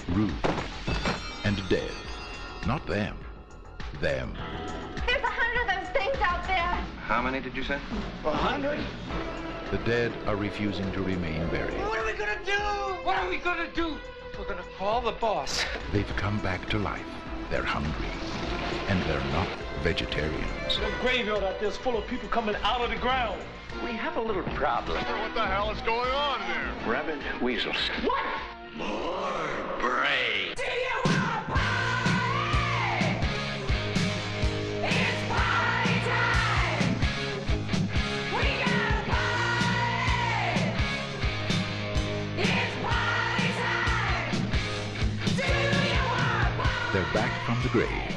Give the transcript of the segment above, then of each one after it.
Rude, and dead. Not them. Them. There's 100 of those things out there. How many did you say? 100? The dead are refusing to remain buried. What are we gonna do? What are we gonna do? We're gonna call the boss. They've come back to life. They're hungry. And they're not vegetarians. The graveyard out there is full of people coming out of the ground. We have a little problem. What the hell is going on there? Rabid weasels. What? More brains. Do you want a party? It's party time. We got a party. It's party time. Do you want a party? They're back from the grave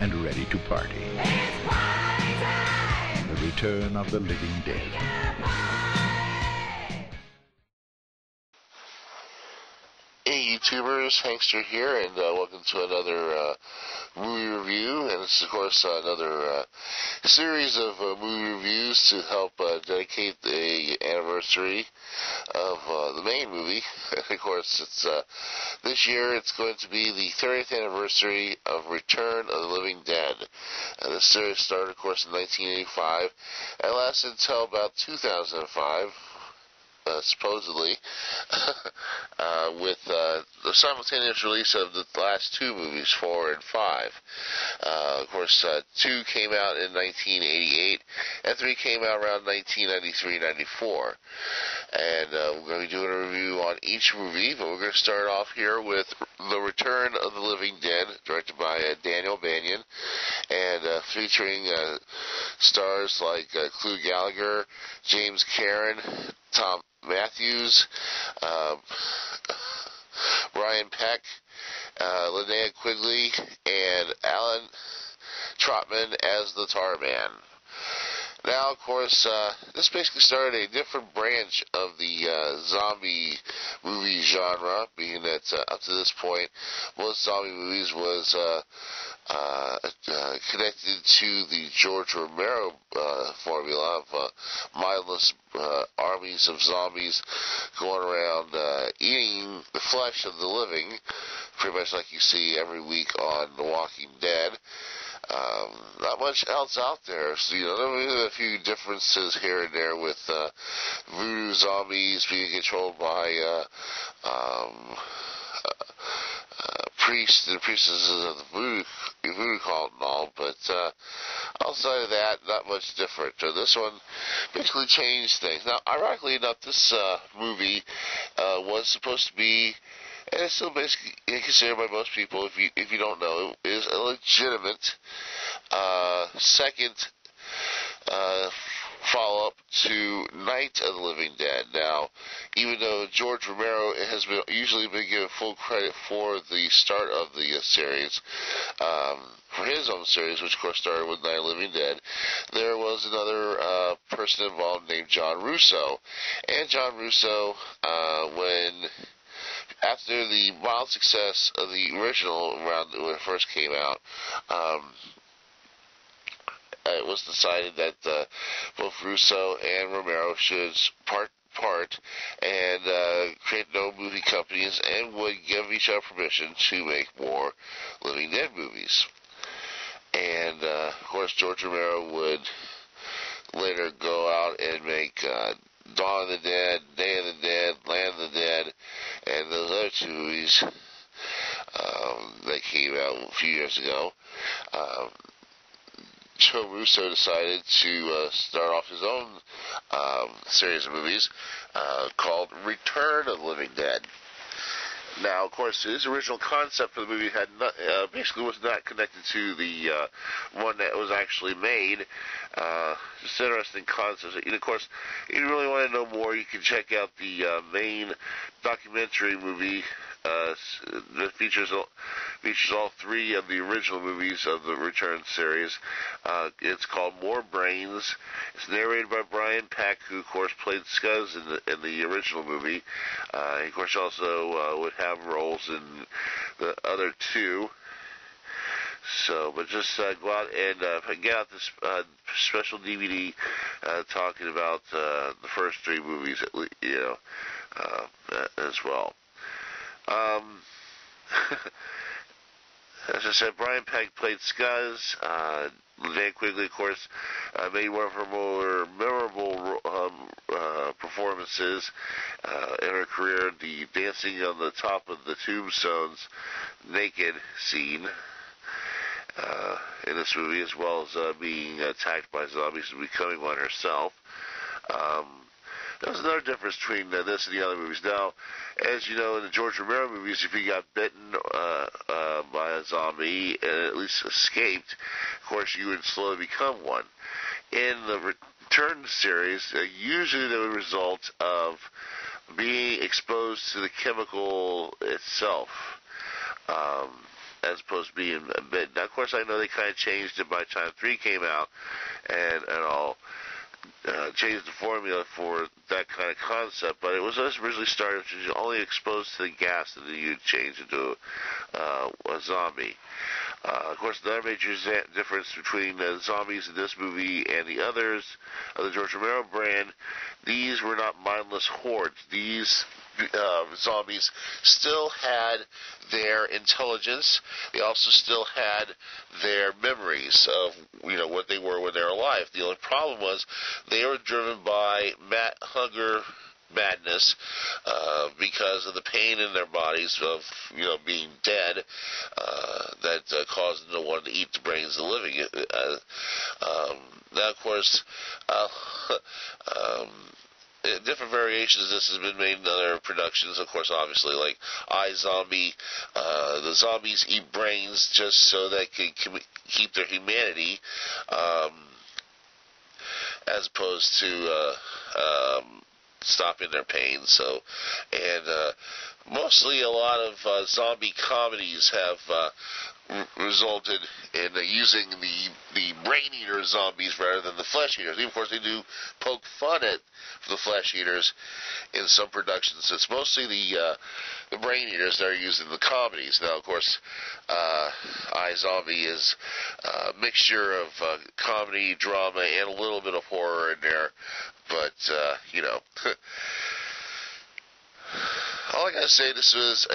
and ready to party. It's party time. The return of the living dead. We got a party. Hey YouTubers, Hankster here, and welcome to another movie review. And this is, of course, another series of movie reviews to help dedicate the anniversary of the main movie. Of course, it's this year it's going to be the 30th anniversary of Return of the Living Dead. This series started, of course, in 1985 and lasted until about 2005. Supposedly, with the simultaneous release of the last two movies, 4 and 5. Of course, 2 came out in 1988, and 3 came out around 1993-94. And we're going to be doing a review on each movie, but we're going to start off here with The Return of the Living Dead, directed by Daniel Banyan, and featuring stars like Clu Gallagher, James Karen, Tom Matthews, Brian Peck, Linnea Quigley, and Alan Trotman as the Tar Man. Now, of course, this basically started a different branch of the zombie movie genre, being that up to this point, most zombie movies was connected to the George Romero formula of mindless armies of zombies going around eating the flesh of the living, pretty much like you see every week on The Walking Dead. Not much else out there. So, there are a few differences here and there with voodoo zombies being controlled by priests and priestesses of the voodoo cult and all, but outside of that, not much different. So this one basically changed things. Now, ironically enough, this movie was supposed to be, and it's still basically considered by most people, if you don't know, is a legitimate second follow-up to Night of the Living Dead. Now, even though George Romero has usually been given full credit for the start of the series, for his own series, which of course started with Night of the Living Dead, there was another person involved named John Russo. And John Russo, after the mild success of the original when it first came out, it was decided that both Russo and Romero should part and create no movie companies and would give each other permission to make more Living Dead movies. And, of course, George Romero would later go out and make Dawn of the Dead, Day of the Dead, Land of the Dead, and those other two movies that came out a few years ago. Joe Russo decided to start off his own series of movies called Return of the Living Dead. Now, of course, his original concept for the movie had basically was not connected to the one that was actually made. Just interesting concepts. And of course, if you really want to know more, you can check out the main documentary movie that features all three of the original movies of the Return series. It's called More Brains. It's narrated by Brian Peck, who of course played Scuzz in the original movie. He of course also would have roles in the other two. So, but just go out and get out this special DVD talking about the first three movies, as well. As I said, Brian Pegg played Scuzz. Linnea Quigley, of course, made one of her more memorable performances in her career, the dancing on the top of the tombstones naked scene in this movie, as well as being attacked by zombies and becoming one herself. There's another difference between this and the other movies. Now, as you know, in the George Romero movies, if you got bitten by a zombie and at least escaped, of course, you would slowly become one. In the Return series, usually the result of being exposed to the chemical itself, as opposed to being bitten. Now, of course, I know they kind of changed it by the time 3 came out, and all. Changed the formula for that kind of concept, but it was originally started which was only exposed to the gas and then you'd change into a zombie. Of course, another major difference between the zombies in this movie and the others of the George Romero brand, these were not mindless hordes. These zombies still had their intelligence. They also still had their memories of what they were when they were alive. The only problem was they were driven by hunger madness because of the pain in their bodies of being dead that caused them to want to eat the brains of the living. Now, of course, different variations of this has been made in other productions, of course, obviously, like iZombie. The zombies eat brains just so they can keep their humanity, as opposed to stopping their pain. So, and mostly a lot of zombie comedies have resulted in using the brain eater zombies rather than the flesh eaters. Of course, they do poke fun at the flesh eaters in some productions. It's mostly the brain eaters that are used in the comedies. Now, of course, iZombie is a mixture of comedy, drama, and a little bit of horror in there. But, all I gotta say, this was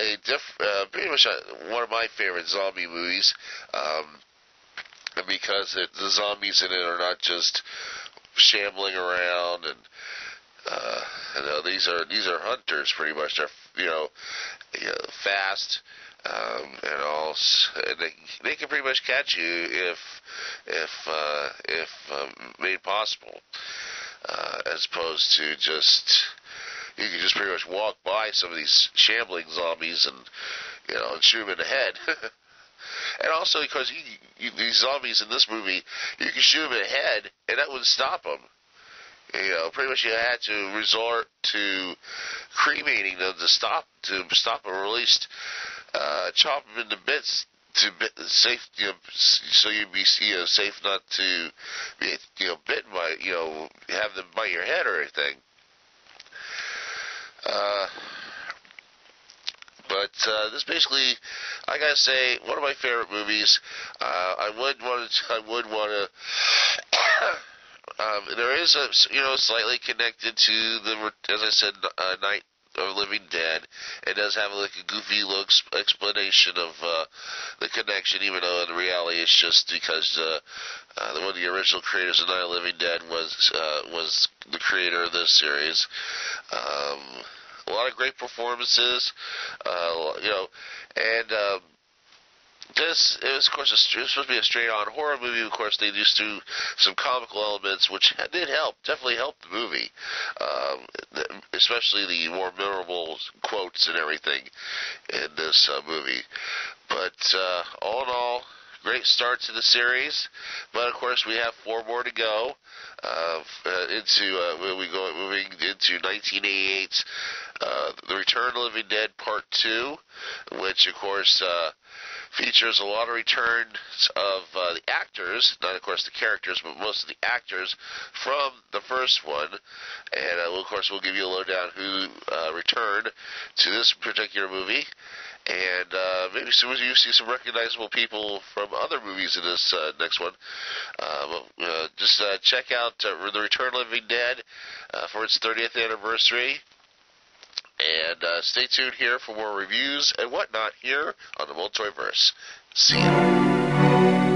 pretty much one of my favorite zombie movies, because the zombies in it are not just shambling around, and these are hunters pretty much. They're fast, and all, and they can pretty much catch you if made possible, as opposed to you can just pretty much walk by some of these shambling zombies and shoot them in the head. And also because these zombies in this movie, you can shoot them in the head and that wouldn't stop them. Pretty much you had to resort to cremating them to stop them, or at least chop them into bits to safe, so you'd be safe not to be bitten by, have them bite your head or anything. But this basically, I gotta say, one of my favorite movies. I would want to. There is slightly connected to the, as I said, Night of the Living Dead. It does have like a goofy little explanation of the connection, even though in reality it's just because one of the original creators of Night of the Living Dead was the creator of this series. A lot of great performances, and this is, of course, it was supposed to be a straight-on horror movie. Of course, they used to some comical elements, which definitely helped the movie, especially the more memorable quotes and everything in this movie. But all in all, great start to the series. But of course, we have 4 more to go. Moving into 1988's The Return of the Living Dead Part 2, which of course features a lot of returns of the actors, not of course the characters, but most of the actors from the first one. And of course we'll give you a lowdown who returned to this particular movie. And maybe soon you see some recognizable people from other movies in this next one. Just check out The Return of the Living Dead for its 30th anniversary. And stay tuned here for more reviews and whatnot here on the Multiverse. See ya.